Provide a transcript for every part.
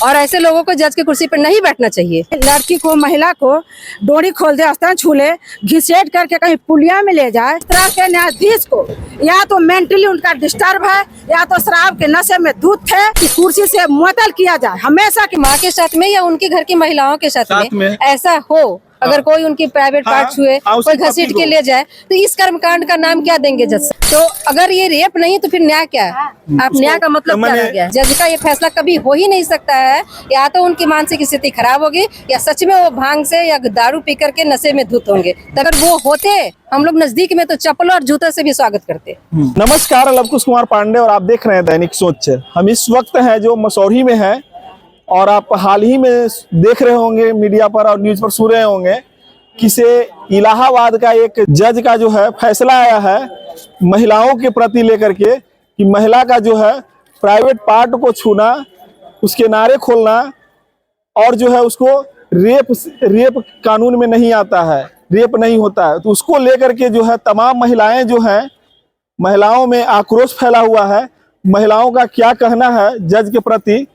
और ऐसे लोगों को जज की कुर्सी पर नहीं बैठना चाहिए। लड़की को, महिला को डोरी खोल दे, आस्था छूले, घिसेट करके कहीं पुलिया में ले जाए। इस तरह के न्यायाधीश को या तो मेंटली उनका डिस्टर्ब है या तो शराब के नशे में धुत है कि कुर्सी से मुअत्तल किया जाए। हमेशा की माँ के साथ में या उनके घर की महिलाओं के साथ में ऐसा हो, अगर कोई उनकी प्राइवेट पार्ट छुए, कोई घसीट के ले जाए, तो इस कर्मकांड का नाम क्या देंगे जज? तो अगर ये रेप नहीं तो फिर न्याय क्या है? आप न्याय का मतलब क्या रह गया? जज का ये फैसला कभी हो ही नहीं सकता है। या तो उनकी मानसिक स्थिति खराब होगी या सच में वो भांग से या दारू पी करके नशे में धुत होंगे। अगर वो होते हम लोग नजदीक में तो चप्पल और जूते से भी स्वागत करते। नमस्कार, लवकुश कुमार पांडे और आप देख रहे हैं दैनिक सोच। हम इस वक्त हैं जो मसौरी में है और आप हाल ही में देख रहे होंगे मीडिया पर और न्यूज पर सुन रहे होंगे कि से इलाहाबाद का एक जज का जो है फैसला आया है महिलाओं के प्रति लेकर के कि महिला का जो है प्राइवेट पार्ट को छूना, उसके नारे खोलना और जो है उसको रेप कानून में नहीं आता है, रेप नहीं होता है। तो उसको लेकर के जो है तमाम महिलाएं जो हैं, महिलाओं में आक्रोश फैला हुआ है। महिलाओं का क्या कहना है जज के प्रति,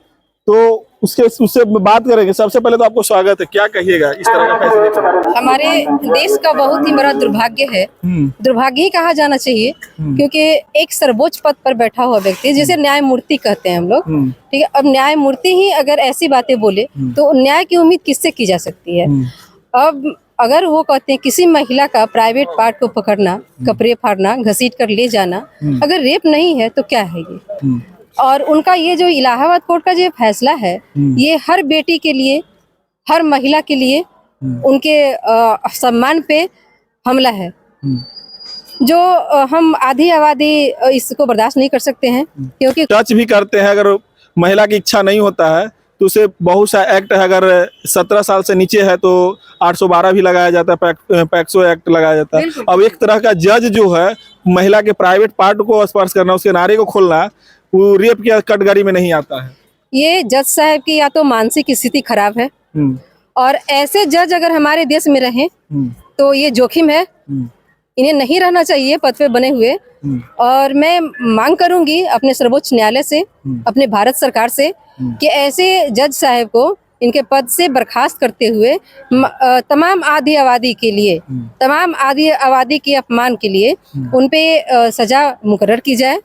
तो उससे बात करेंगे। सबसे पहले तो आपको स्वागत है, क्या कहिएगा इस तरह का फैसले पर? हमारे देश का बहुत ही बड़ा दुर्भाग्य है, दुर्भाग्य ही कहा जाना चाहिए, क्योंकि एक सर्वोच्च पद पर बैठा हुआ व्यक्ति जिसे न्यायमूर्ति कहते हैं हम लोग, ठीक है। अब न्यायमूर्ति ही अगर ऐसी बातें बोले तो न्याय की उम्मीद किससे की जा सकती है? अब अगर वो कहते हैं किसी महिला का प्राइवेट पार्ट को पकड़ना, कपड़े फाड़ना, घसीट कर ले जाना अगर रेप नहीं है तो क्या है ये? और उनका ये जो इलाहाबाद कोर्ट का जो फैसला है ये हर बेटी के लिए, हर महिला के लिए उनके सम्मान पे हमला है, जो हम आधी आबादी इसको बर्दाश्त नहीं कर सकते हैं। क्योंकि टच भी करते हैं, अगर महिला की इच्छा नहीं होता है तो उसे बहुत सा एक्ट है, अगर 17 साल से नीचे है तो 812 भी लगाया जाता है, पैक्सो एक्ट लगाया जाता है। अब एक तरह का जज जो है महिला के प्राइवेट पार्ट को स्पर्श करना, उसके नारे को खोलना, वो रेप की कैटेगरी में नहीं आता है। ये जज साहब की या तो मानसिक स्थिति खराब है और ऐसे जज अगर हमारे देश में रहें तो ये जोखिम है, इन्हें नहीं रहना चाहिए पद पे बने हुए। और मैं मांग करूंगी अपने सर्वोच्च न्यायालय से, अपने भारत सरकार से कि ऐसे जज साहब को इनके पद से बर्खास्त करते हुए तमाम आधी आबादी के लिए, तमाम आधी आबादी के अपमान के लिए उन पे सजा मुकर्रर की जाए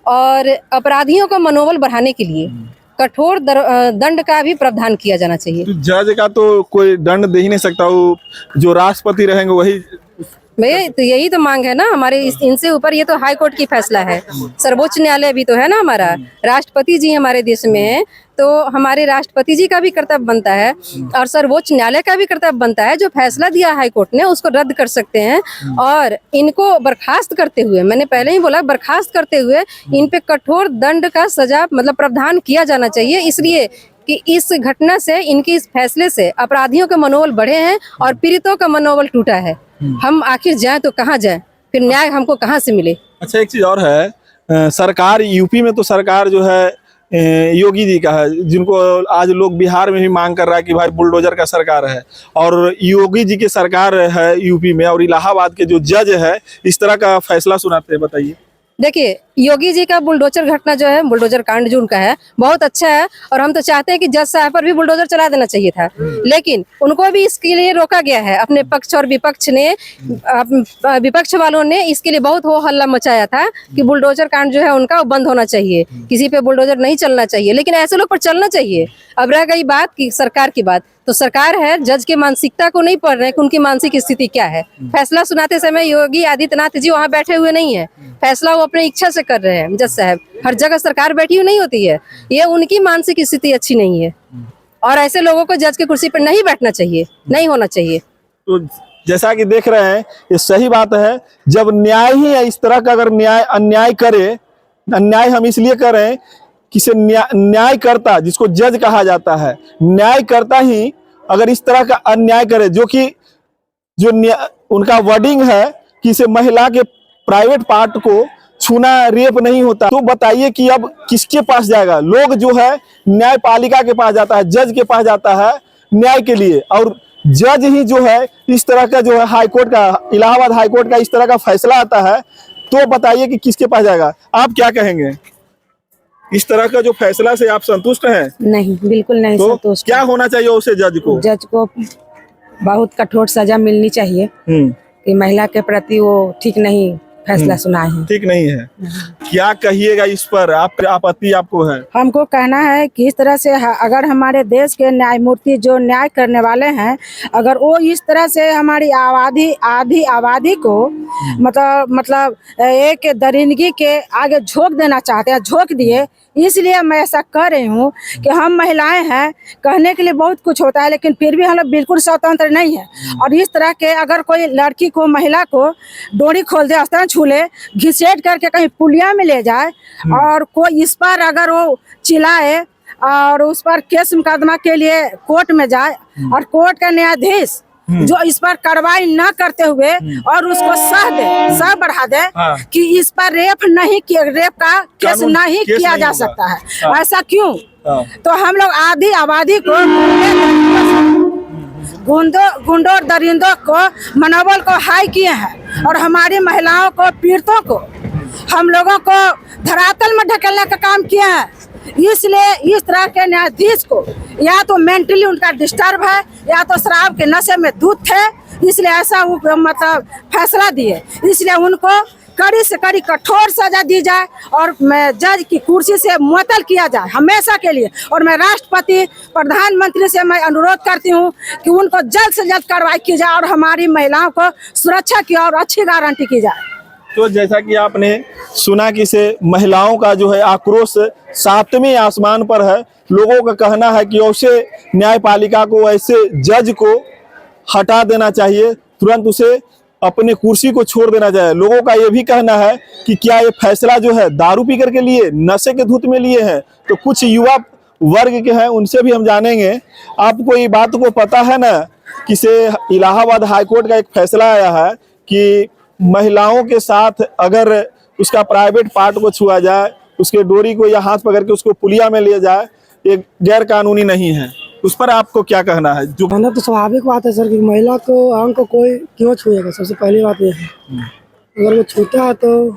और अपराधियों का मनोबल बढ़ाने के लिए कठोर दंड का भी प्रावधान किया जाना चाहिए। तो जज का तो कोई दंड दे ही नहीं सकता, वो जो राष्ट्रपति रहेंगे वही। तो यही तो मांग है ना हमारे, इनसे ऊपर ये तो हाई कोर्ट की फैसला है, सर्वोच्च न्यायालय भी तो है ना हमारा, राष्ट्रपति जी हमारे देश में है, तो हमारे राष्ट्रपति जी का भी कर्तव्य बनता है और सर्वोच्च न्यायालय का भी कर्तव्य बनता है, जो फैसला दिया हाई कोर्ट ने उसको रद्द कर सकते हैं और इनको बर्खास्त करते हुए, मैंने पहले ही बोला, बर्खास्त करते हुए इन पे कठोर दंड का सजा मतलब प्रावधान किया जाना चाहिए। इसलिए कि इस घटना से, इनके इस फैसले से अपराधियों का मनोबल बढ़े हैं और पीड़ितों का मनोबल टूटा है। हम आखिर जाएं तो कहाँ जाएं, फिर न्याय हमको कहाँ से मिले? अच्छा, एक चीज और है, सरकार यूपी में तो सरकार जो है योगी जी का है, जिनको आज लोग बिहार में भी मांग कर रहा है कि भाई बुलडोजर का सरकार है, और योगी जी की सरकार है यूपी में, और इलाहाबाद के जो जज है इस तरह का फैसला सुनाते हैं। बताइए। देखिए, योगी जी का बुलडोजर घटना जो है, बुलडोजर कांड जो उनका है बहुत अच्छा है और हम तो चाहते हैं कि जज साहब पर भी बुलडोजर चला देना चाहिए था, लेकिन उनको भी इसके लिए रोका गया है। अपने पक्ष और विपक्ष ने, विपक्ष वालों ने इसके लिए बहुत हो हल्ला मचाया था कि बुलडोजर कांड जो है उनका बंद होना चाहिए, किसी पे बुलडोजर नहीं चलना चाहिए, लेकिन ऐसे लोग पर चलना चाहिए। अब रह गई बात की सरकार की बात, तो सरकार है, जज के मानसिकता को नहीं पढ़ रहे हैं कि उनकी मानसिक स्थिति क्या है। फैसला सुनाते समय योगी आदित्यनाथ जी वहाँ बैठे हुए नहीं है, फैसला वो अपनी इच्छा से कर रहे हैं जज साहब। हर जगह सरकार बैठी हुई नहीं होती है, ये उनकी मानसिक स्थिति अच्छी नहीं है और ऐसे लोगों को जज की कुर्सी पर नहीं बैठना चाहिए, नहीं होना चाहिए। तो जैसा कि देख रहे हैं, ये सही बात है। जब न्याय ही है इस तरह का, अगर न्याय अन्याय करे, अन्याय हम इसलिए करें कि से न्यायकर्ता, जिसको जज कहा जाता है, न्यायकर्ता ही अगर इस तरह का अन्याय करे, जो कि जो उनका वर्डिंग है कि इसे महिला के प्राइवेट पार्ट को छूना रेप नहीं होता, तो बताइए कि अब किसके पास जाएगा? लोग जो है न्यायपालिका के पास जाता है, जज के पास जाता है न्याय के लिए, और जज ही जो है इस तरह का जो है हाईकोर्ट का, इलाहाबाद हाईकोर्ट का इस तरह का फैसला आता है, तो बताइए कि किसके पास जाएगा? आप क्या कहेंगे? इस तरह का जो फैसला से आप संतुष्ट हैं? नहीं, बिल्कुल नहीं तो संतुष्ट। क्या होना चाहिए उसे जज को? जज को बहुत कठोर सजा मिलनी चाहिए कि महिला के प्रति वो ठीक नहीं फैसला सुनाए हैं। ठीक नहीं है। क्या कहिएगा इस पर? आप आपत्ति आपको है? हमको कहना है कि इस तरह से अगर हमारे देश के न्यायमूर्ति जो न्याय करने वाले हैं, अगर वो इस तरह से हमारी आधी आबादी को मतलब एक दरिंदगी के आगे झोंक देना चाहते हैं, झोंक दिए, इसलिए मैं ऐसा कर रही हूँ कि हम महिलाएं हैं, कहने के लिए बहुत कुछ होता है, लेकिन फिर भी हम लोग बिल्कुल स्वतंत्र नहीं है। और इस तरह के अगर कोई लड़की को, महिला को डोरी खोल दे, आस्तान छूले, घिसेट करके कहीं पुलिया में ले जाए और कोई इस पर अगर वो चिल्लाए और उस पर केस मुकदमा के लिए कोर्ट में जाए और कोर्ट का न्यायाधीश जो इस पर कार्रवाई न करते हुए और उसको सह बढ़ा दे कि इस पर रेप का केस नहीं किया जा सकता है। ऐसा क्यों? तो हम लोग आधी आबादी को, गुंडों और दरिंदों को, मनोबल को हाई किए हैं और हमारी महिलाओं को, पीड़ितों को, हम लोगों को धरातल में ढकेलने का काम किया है। इसलिए इस तरह के न्यायाधीश को या तो मेंटली उनका डिस्टर्ब है या तो शराब के नशे में धुत थे, इसलिए ऐसा मतलब फैसला दिए। इसलिए उनको कड़ी से कड़ी कठोर सजा दी जाए और जज की कुर्सी से मुअत्तल किया जाए हमेशा के लिए। और मैं राष्ट्रपति, प्रधानमंत्री से मैं अनुरोध करती हूँ कि उनको जल्द से जल्द कार्रवाई की जाए और हमारी महिलाओं को सुरक्षा की और अच्छी गारंटी की जाए। तो जैसा कि आपने सुना कि से महिलाओं का जो है आक्रोश सातवें आसमान पर है। लोगों का कहना है कि ऐसे न्यायपालिका को, ऐसे जज को हटा देना चाहिए, तुरंत उसे अपने कुर्सी को छोड़ देना चाहिए। लोगों का ये भी कहना है कि क्या ये फैसला जो है दारू पी करके लिए, नशे के धुत में लिए हैं? तो कुछ युवा वर्ग के हैं, उनसे भी हम जानेंगे। आपको ये बात को पता है ना कि से इलाहाबाद हाईकोर्ट का एक फैसला आया है कि महिलाओं के साथ अगर उसका प्राइवेट पार्ट को छुआ जाए, उसके डोरी को या हाथ पकड़ के उसको पुलिया में ले जाए, ये गैर कानूनी नहीं है। उस पर आपको क्या कहना है? जो कहना तो स्वाभाविक बात है सर कि महिला को, अंग को कोई क्यों छुएगा? सबसे पहली बात ये है, अगर वो छूता है तो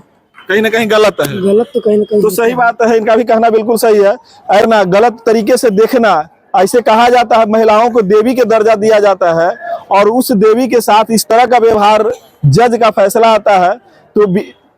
कहीं ना कहीं गलत है। गलत तो कहीं ना कहीं तो सही बात है, इनका भी कहना बिल्कुल सही है। अरे ना, गलत तरीके से देखना, ऐसे कहा जाता है महिलाओं को देवी के दर्जा दिया जाता है और उस देवी के साथ इस तरह का व्यवहार, जज का फैसला आता है तो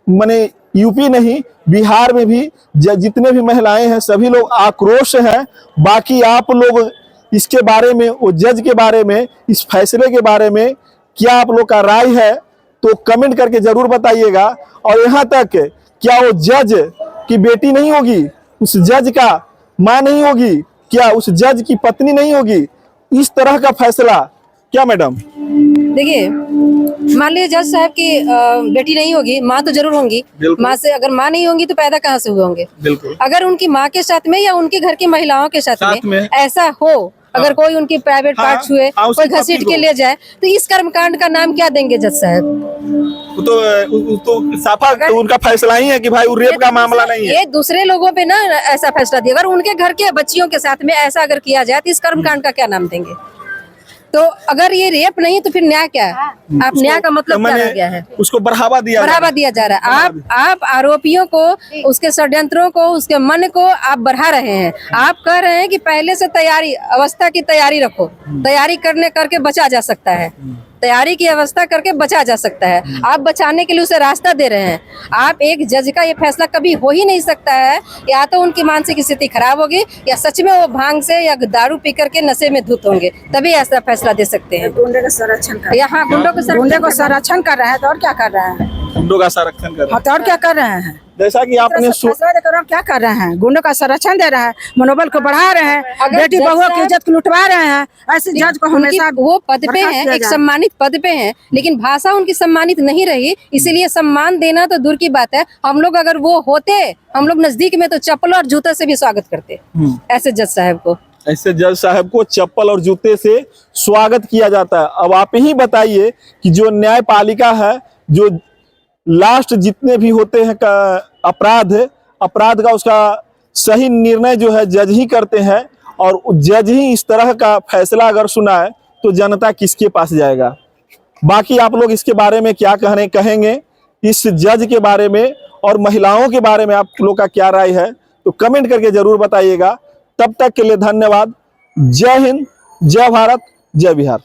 माने यूपी नहीं, बिहार में भी जितने भी महिलाएं हैं सभी लोग आक्रोश हैं। बाकी आप लोग इसके बारे में, वो जज के बारे में, इस फैसले के बारे में क्या आप लोग का राय है तो कमेंट करके जरूर बताइएगा। और यहाँ तक क्या वो जज की बेटी नहीं होगी, उस जज का माँ नहीं होगी, क्या उस जज की पत्नी नहीं होगी? इस तरह का फैसला क्या मैडम? देखिए, मान लीजिए जज साहब की बेटी नहीं होगी, माँ तो जरूर होंगी। माँ से अगर माँ नहीं होंगी तो पैदा कहाँ से हुए होंगे? बिल्कुल। अगर उनकी माँ के साथ में या उनके घर की महिलाओं के साथ में ऐसा हो, अगर कोई उनकी प्राइवेट पार्ट छुए, कोई घसीट के ले जाए, तो इस कर्मकांड का नाम क्या देंगे जज साहब? तो साफा उनका फैसला ही है कि भाई वो रेप का मामला नहीं है। ये दूसरे लोगों पे ना ऐसा फैसला दिया, अगर उनके घर के बच्चियों के साथ में ऐसा अगर किया जाए तो इस कर्मकांड का क्या नाम देंगे? तो अगर ये रेप नहीं तो फिर न्याय क्या है? आप न्याय का मतलब क्या रह गया है? उसको बढ़ावा दिया जा रहा है। आप आरोपियों को, उसके षड्यंत्रों को, उसके मन को आप बढ़ा रहे हैं। आप कह रहे हैं कि पहले से अवस्था की तैयारी रखो, तैयारी करके बचा जा सकता है, तैयारी की अवस्था करके बचा जा सकता है। आप बचाने के लिए उसे रास्ता दे रहे हैं। आप एक जज का ये फैसला कभी हो ही नहीं सकता है, या तो उनकी मानसिक स्थिति खराब होगी या सच में वो भांग से या दारू पी करके नशे में धुत होंगे, तभी ऐसा फैसला दे सकते हैं। गुंडे का संरक्षण कर, यहाँ गुंडों को संरक्षण कर रहे हैं तो और क्या कर रहे हैं? गुंडों का संरक्षण कर, और क्या कर रहे हैं? जैसा कि आपने क्या कर रहे हैं? गुंडों का संरक्षण दे रहे हैं, मनोबल को बढ़ा रहे हैं, बेटी बहुओं की इज्जत को लुटवा रहे हैं। ऐसे जज को हमेशा वो पद पे हैं, एक सम्मानित पद पे हैं, लेकिन भाषा उनकी सम्मानित नहीं रही, इसीलिए सम्मान देना तो दूर की बात है। हम लोग अगर वो होते, हम लोग नजदीक में तो चप्पल और जूते से भी स्वागत करते ऐसे जज साहब को। ऐसे जज साहब को चप्पल और जूते से स्वागत किया जाता है। अब आप ही बताइए कि जो न्यायपालिका है, जो लास्ट जितने भी होते हैं अपराध का उसका सही निर्णय जो है जज ही करते हैं, और जज ही इस तरह का फैसला अगर सुनाए तो जनता किसके पास जाएगा? बाकी आप लोग इसके बारे में क्या कहेंगे, इस जज के बारे में और महिलाओं के बारे में आप लोग का क्या राय है? तो कमेंट करके जरूर बताइएगा। तब तक के लिए धन्यवाद। जय हिंद, जय भारत, जय बिहार।